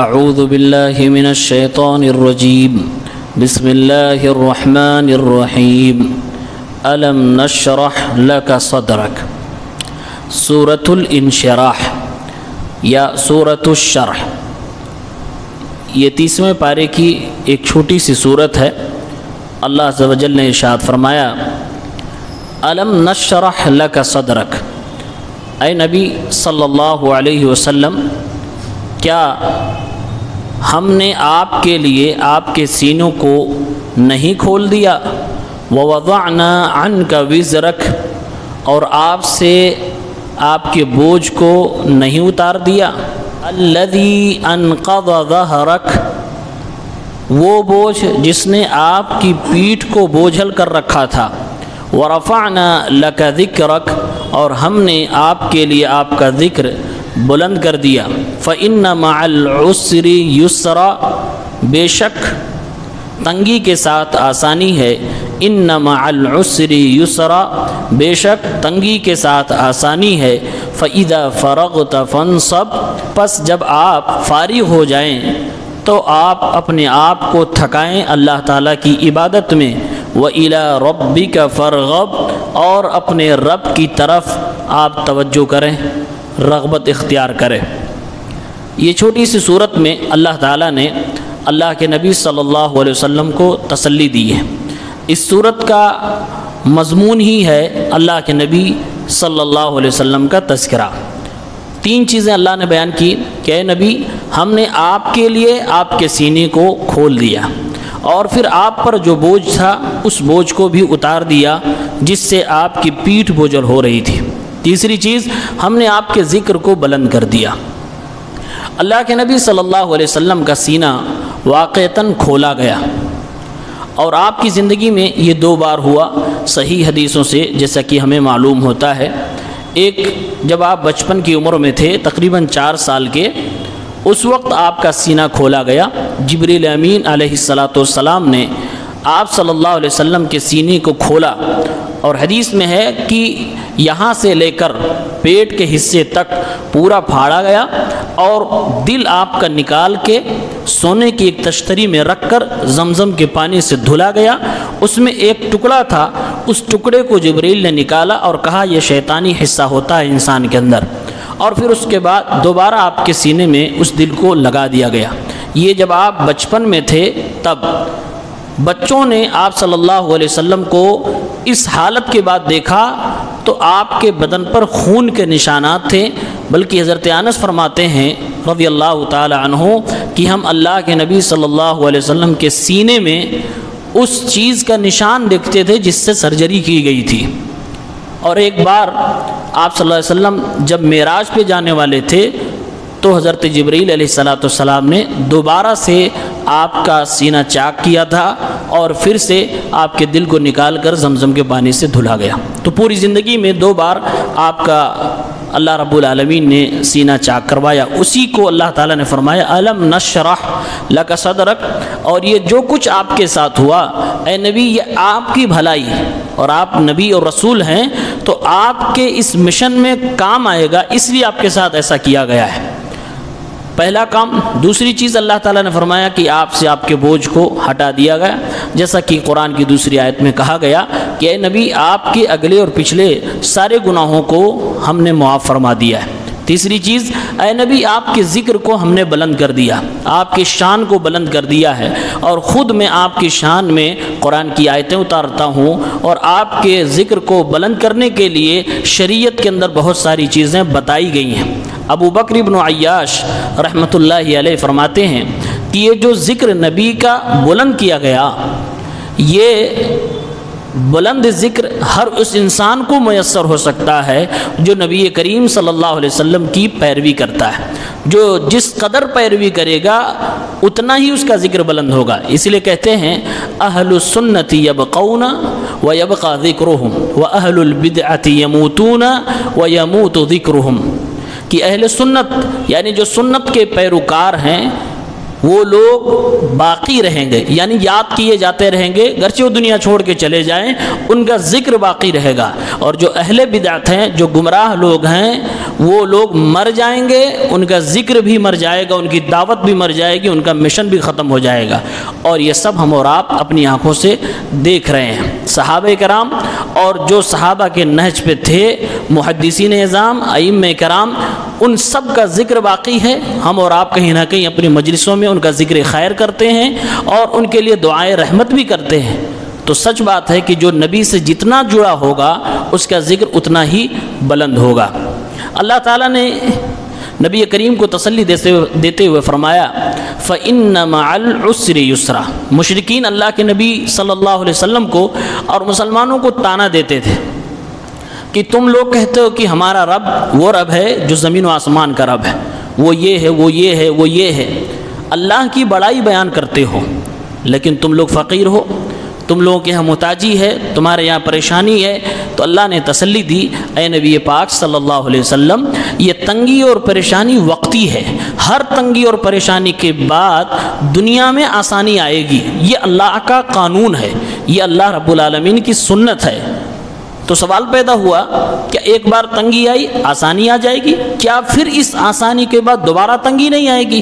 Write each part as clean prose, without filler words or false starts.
اعوذ باللہ من الشیطان الرجیم بسم اللہ الرحمن الرحیم الم نشرح لک صدرک۔ سورۃ الانشراح یا سورۃ الشرح، یہ 30ویں پارے کی ایک چھوٹی سی صورت ہے۔ اللہ عز و جل نے ارشاد فرمایا الم نشرح لک صدرک، اے نبی صلی اللہ علیہ وسلم، کیا ہم نے آپ کے لیے آپ کے سینوں کو نہیں کھول دیا؟ ووضعنا عنک وزرک، اور آپ سے آپ کے بوجھ کو نہیں اتار دیا؟ الذی انقض ظہرک، وہ بوجھ جس نے آپ کی پیٹھ کو بوجھل کر رکھا تھا۔ ورفعنا لک ذکرک، اور ہم نے آپ کے لیے آپ کا ذکر بلند کر دیا۔ فإن مع العسر یسرا، بے شک تنگی کے ساتھ آسانی ہے۔ ان مع العسر یسرا، بے شک تنگی کے ساتھ آسانی ہے۔ فإذا فرغت فانصب، پس جب آپ فارغ ہو جائیں تو آپ اپنے آپ کو تھکائیں اللہ تعالیٰ کی عبادت میں۔ وإلی ربک فارغب، اور اپنے رب کی طرف آپ توجہ کریں، رغبت اختیار کریں۔ یہ چھوٹی سی صورت میں اللہ تعالیٰ نے اللہ کے نبی صلی اللہ علیہ وسلم کو تسلی دی ہے۔ اس صورت کا مضمون ہی ہے اللہ کے نبی صلی اللہ علیہ وسلم کا تذکرہ۔ 3 چیزیں اللہ نے بیان کی کہ اے نبی، ہم نے آپ کے لیے آپ کے سینے کو کھول دیا، اور پھر آپ پر جو بوجھ تھا اس بوجھ کو بھی اتار دیا جس سے آپ کی پیٹھ بوجھل ہو رہی تھی۔ تیسری چیز، ہم نے آپ کے ذکر کو بلند کر دیا۔ اللہ کے نبی صلی اللہ علیہ وسلم کا سینہ واقعتاً کھولا گیا، اور آپ کی زندگی میں یہ 2 بار ہوا صحیح حدیثوں سے، جیسا کہ ہمیں معلوم ہوتا ہے۔ ایک جب آپ بچپن کی عمر میں تھے، تقریباً 4 سال کے، اس وقت آپ کا سینہ کھولا گیا۔ جبریل امین علیہ السلام نے آپ صلی اللہ علیہ وسلم کے سینے کو کھولا، اور حدیث میں ہے کہ یہاں سے لے کر پیٹ کے حصے تک پورا پھاڑا گیا، اور دل آپ کا نکال کے سونے کی ایک تشتری میں رکھ کر زمزم کے پانی سے دھلا گیا۔ اس میں ایک ٹکڑا تھا، اس ٹکڑے کو جبریل نے نکالا اور کہا یہ شیطانی حصہ ہوتا ہے انسان کے اندر، اور پھر اس کے بعد دوبارہ آپ کے سینے میں اس دل کو لگا دیا گیا۔ یہ جب آپ بچپن میں تھے تب بچوں نے آپ صلی اللہ علیہ وسلم کو اس حالت کے بعد دیکھا تو آپ کے بدن پر خون کے نشانات تھے، بلکہ حضرت انس فرماتے ہیں رضی اللہ تعالی عنہ کہ ہم اللہ کے نبی صلی اللہ علیہ وسلم کے سینے میں اس چیز کا نشان دیکھتے تھے جس سے سرجری کی گئی تھی۔ اور ایک بار آپ صلی اللہ علیہ وسلم جب معراج پہ جانے والے تھے تو حضرت جبریل علیہ السلام نے دوبارہ سے آپ کا سینہ چاک کیا تھا، اور پھر سے آپ کے دل کو نکال کر زمزم کے پانی سے دھلا گیا۔ تو پوری زندگی میں 2 بار آپ کا اللہ رب العالمین نے سینہ چاک کروایا۔ اسی کو اللہ تعالیٰ نے فرمایا الم نشرح لک صدرک، اور یہ جو کچھ آپ کے ساتھ ہوا اے نبی، یہ آپ کی بھلائی ہے، اور آپ نبی اور رسول ہیں تو آپ کے اس مشن میں کام آئے گا، اس لیے آپ کے ساتھ ایسا کیا گیا ہے۔ پہلا کام۔ دوسری چیز اللہ تعالیٰ نے فرمایا کہ آپ سے آپ کے بوجھ کو ہٹا دیا گیا، جیسا کہ قرآن کی دوسری آیت میں کہا گیا کہ اے نبی، آپ کے اگلے اور پچھلے سارے گناہوں کو ہم نے معاف فرما دیا ہے۔ تیسری چیز، اے نبی، آپ کے ذکر کو ہم نے بلند کر دیا، آپ کی شان کو بلند کر دیا ہے، اور خود میں آپ کی شان میں قرآن کی آیتیں اتارتا ہوں، اور آپ کے ذکر کو بلند کرنے کے لیے شریعت کے اندر بہت ساری چیزیں بتائی گئی ہیں۔ ابو بکر بن عیاش رحمۃ اللہ علیہ فرماتے ہیں کہ یہ جو ذکر نبی کا بلند کیا گیا، یہ بلند ذکر ہر اس انسان کو میسر ہو سکتا ہے جو نبی کریم صلی اللہ علیہ وسلم کی پیروی کرتا ہے۔ جو جس قدر پیروی کرے گا اتنا ہی اس کا ذکر بلند ہوگا۔ اس لیے کہتے ہیں اہل السنت یبقون ویبقى ذکرہم واہل البدعۃ یموتون ویموت ذکرہم، کہ اہل سنت یعنی جو سنت کے پیروکار ہیں وہ لوگ باقی رہیں گے، یعنی یاد کیے جاتے رہیں گے، گرچہ وہ دنیا چھوڑ کے چلے جائیں ان کا ذکر باقی رہے گا۔ اور جو اہل بدعت ہیں، جو گمراہ لوگ ہیں، وہ لوگ مر جائیں گے، ان کا ذکر بھی مر جائے گا، ان کی دعوت بھی مر جائے گی، ان کا مشن بھی ختم ہو جائے گا۔ اور یہ سب ہم اور آپ اپنی آنکھوں سے دیکھ رہے ہیں۔ صحابہ کرام اور جو صحابہ کے نہج پہ تھے، محدثین اعظام، ائمہ کرام، ان سب کا ذکر باقی ہے۔ ہم اور آپ کہیں نہ کہیں اپنی مجلسوں میں ان کا ذکر خیر کرتے ہیں اور ان کے لیے دعائے رحمت بھی کرتے ہیں۔ تو سچ بات ہے کہ جو نبی سے جتنا جڑا ہوگا اس کا ذکر اتنا ہی بلند ہوگا۔ اللہ تعالیٰ نے نبی کریم کو تسلی دیتے ہوئے فرمایا فَإِنَّ مَعَ الْعُسْرِ يُسْرًا۔ مشرکین اللہ کے نبی صلی اللہ علیہ وسلم کو اور مسلمانوں کو طعنہ دیتے تھے کہ تم لوگ کہتے ہو کہ ہمارا رب وہ رب ہے جو زمین و آسمان کا رب ہے، وہ یہ ہے، وہ یہ ہے، وہ یہ ہے۔ اللہ کی بڑائی بیان کرتے ہو لیکن تم لوگ فقیر ہو، تم لوگوں کے یہاں محتاجی ہے، تمہارے یہاں پریشانی ہے۔ تو اللہ نے تسلی دی، اے نبی پاک صلی اللہ علیہ وسلم، یہ تنگی اور پریشانی وقتی ہے، ہر تنگی اور پریشانی کے بعد دنیا میں آسانی آئے گی۔ یہ اللہ کا قانون ہے، یہ اللہ رب العالمین کی سنت ہے۔ تو سوال پیدا ہوا کہ ایک بار تنگی آئی، آسانی آ جائے گی، کیا پھر اس آسانی کے بعد دوبارہ تنگی نہیں آئے گی؟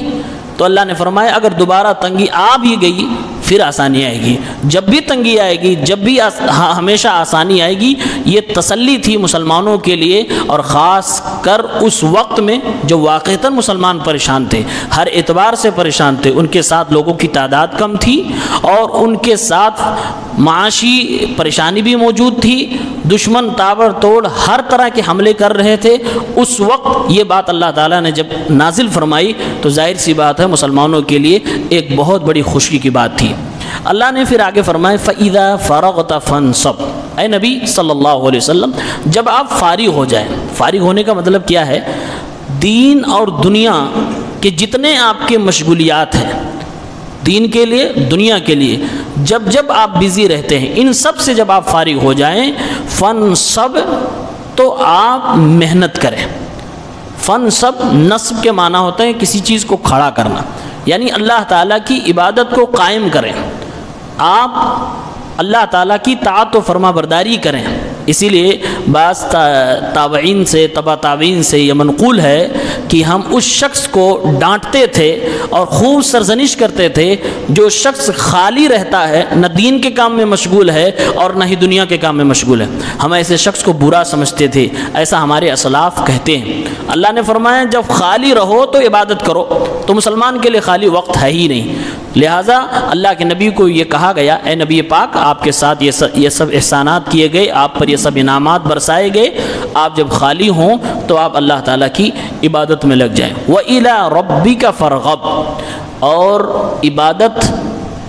تو اللہ نے فرمایا اگر دوبارہ تنگی آ بھی گئی پھر آسانی آئے گی۔ جب بھی تنگی آئے گی، جب بھی ہمیشہ آسانی آئے گی۔ یہ تسلی تھی مسلمانوں کے لیے، اور خاص کر اس وقت میں جو واقعتاً مسلمان پریشان تھے، ہر اعتبار سے پریشان تھے۔ ان کے ساتھ لوگوں کی تعداد کم تھی اور ان کے ساتھ معاشی پریشانی بھی موجود تھی، دشمن تابڑ توڑ ہر طرح کے حملے کر رہے تھے۔ اس وقت یہ بات اللہ تعالیٰ نے جب نازل فرمائی تو ظاہر سی بات ہے مسلمانوں کے لیے ایک بہت بڑی خوشی کی بات تھی۔ اللہ نے پھر آگے فرمایا فَإِذَا فَرَغْتَ فَانْصَبْ۔ اے نبی صلی اللہ علیہ وسلم، جب آپ فارغ ہو جائیں، فارغ ہونے کا مطلب کیا ہے؟ دین اور دنیا کے جتنے آپ کے مشغولیات ہیں، دین کے لیے، دنیا کے لیے، جب آپ بزی رہتے ہیں، ان سب سے جب آپ فارغ ہو جائیں، فَانْصَبْ، تو آپ محنت کریں۔ فَانْصَبْ نصب کے معنی ہوتے ہیں کسی چیز کو کھڑا کرنا، یعنی اللہ تعالیٰ کی عبادت کو قائم کریں، آپ اللہ تعالیٰ کی طاعت و فرما برداری کریں۔ اسی لیے بعض تابعین سے، تبع تابعین سے یہ منقول ہے کہ ہم اس شخص کو ڈانٹتے تھے اور خوب سرزنش کرتے تھے جو شخص خالی رہتا ہے، نہ دین کے کام میں مشغول ہے اور نہ ہی دنیا کے کام میں مشغول ہے۔ ہم ایسے شخص کو برا سمجھتے تھے، ایسا ہمارے اسلاف کہتے ہیں۔ اللہ نے فرمایا جب خالی رہو تو عبادت کرو، تو مسلمان کے لیے خالی وقت ہے ہی نہیں۔ لہٰذا اللہ کے نبی کو یہ کہا گیا، اے نبی پاک، آپ کے ساتھ یہ سب احسانات کیے گئے، آپ پر یہ سب انعامات برسائے گئے، آپ جب خالی ہوں تو آپ اللہ تعالیٰ کی عبادت میں لگ جائیں۔ وَإِلَىٰ رَبِّكَ فَارْغَب، اور عبادت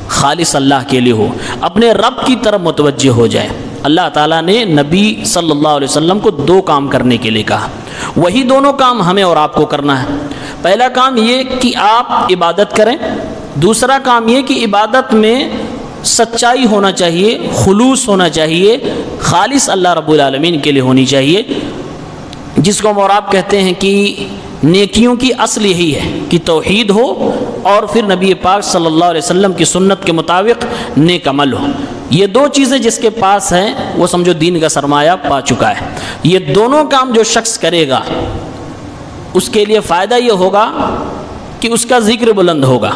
خالص اللہ کے لیے ہو، اپنے رب کی طرف متوجہ ہو جائے۔ اللہ تعالیٰ نے نبی صلی اللہ علیہ وسلم کو دو کام کرنے کے لیے کہا، وہی دونوں کام ہمیں اور آپ کو کرنا ہے۔ پہلا کام یہ کہ آپ عبادت کریں، دوسرا کام یہ کہ عبادت میں سچائی ہونا چاہیے، خلوص ہونا چاہیے، خالص اللہ رب العالمین کے لیے ہونی چاہیے، جس کو ہم اور آپ کہتے ہیں کہ نیکیوں کی اصل یہی ہے کہ توحید ہو اور پھر نبی پاک صلی اللہ علیہ وسلم کی سنت کے مطابق نیک عمل ہو۔ یہ دو چیزیں جس کے پاس ہیں وہ سمجھو دین کا سرمایہ پا چکا ہے۔ یہ دونوں کام جو شخص کرے گا اس کے لیے فائدہ یہ ہوگا کہ اس کا ذکر بلند ہوگا،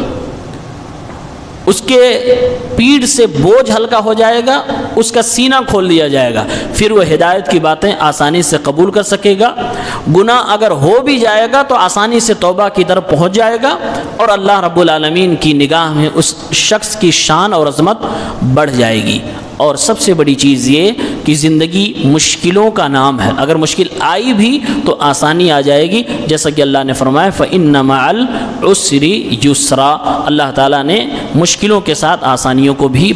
اس کے پیٹھ سے بوجھ ہلکا ہو جائے گا، اس کا سینہ کھول دیا جائے گا، پھر وہ ہدایت کی باتیں آسانی سے قبول کر سکے گا۔ گناہ اگر ہو بھی جائے گا تو آسانی سے توبہ کی طرف پہنچ جائے گا، اور اللہ رب العالمین کی نگاہ میں اس شخص کی شان اور عظمت بڑھ جائے گی۔ اور سب سے بڑی چیز یہ کہ زندگی مشکلوں کا نام ہے، اگر مشکل آئی بھی تو آسانی آ جائے گی، جیسا کہ اللہ نے فرمایا فَإِنَّ مَعَ الْعُسْرِ يُسْرًا۔ اللہ تعالیٰ نے مشکلوں کے ساتھ آسانیوں کو بھی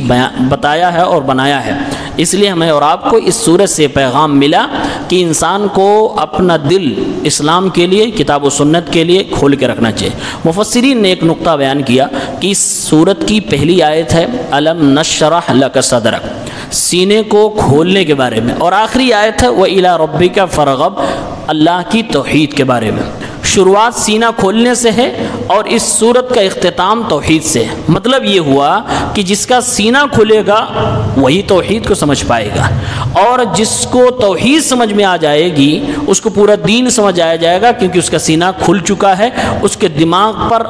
بتایا ہے اور بنایا ہے۔ اس لیے ہمیں اور آپ کو اس سورت سے پیغام ملا کہ انسان کو اپنا دل اسلام کے لیے، کتاب و سنت کے لیے کھول کے رکھنا چاہیے۔ مفسرین نے ایک نقطہ بیان کیا کہ اس سورت کی پہلی آیت ہے أَلَمْ نَشْرَحْ لَكَ صَدْرَكَ، سینے کو کھولنے کے بارے میں، اور آخری آیت ہے وَإِلَىٰ رَبِّكَ فَارْغَب، اللہ کی توحید کے بارے میں۔ شروعات سینہ کھولنے سے ہے اور اس سورت کا اختتام توحید سے ہے۔ مطلب یہ ہوا کہ جس کا سینہ کھلے گا وہی توحید کو سمجھ پائے گا، اور جس کو توحید سمجھ میں آ جائے گی اس کو پورا دین سمجھ آیا جائے گا، کیونکہ اس کا سینہ کھل چکا ہے۔ اس کے دماغ پر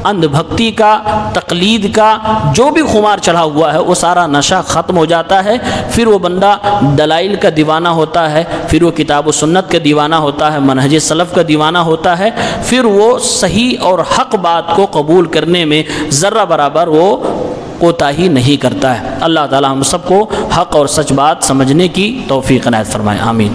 اندھ بھکتی کا، تقلید کا جو بھی خمار چڑھا ہوا ہے وہ سارا نشہ ختم ہو جاتا ہے۔ پھر وہ بندہ دلائل کا دیوانہ ہوتا ہے، پھر وہ کتاب و سنت کا دیوانہ ہوتا ہے، منہج سلف کا دیوانہ ہوتا ہے، پھر وہ صحیح اور حق بات کو قبول کرنے میں ذرہ برابر وہ کوتاہی نہیں کرتا ہے۔ اللہ تعالی ہم سب کو حق اور سچ بات سمجھنے کی توفیق عنایت فرمائے، آمین۔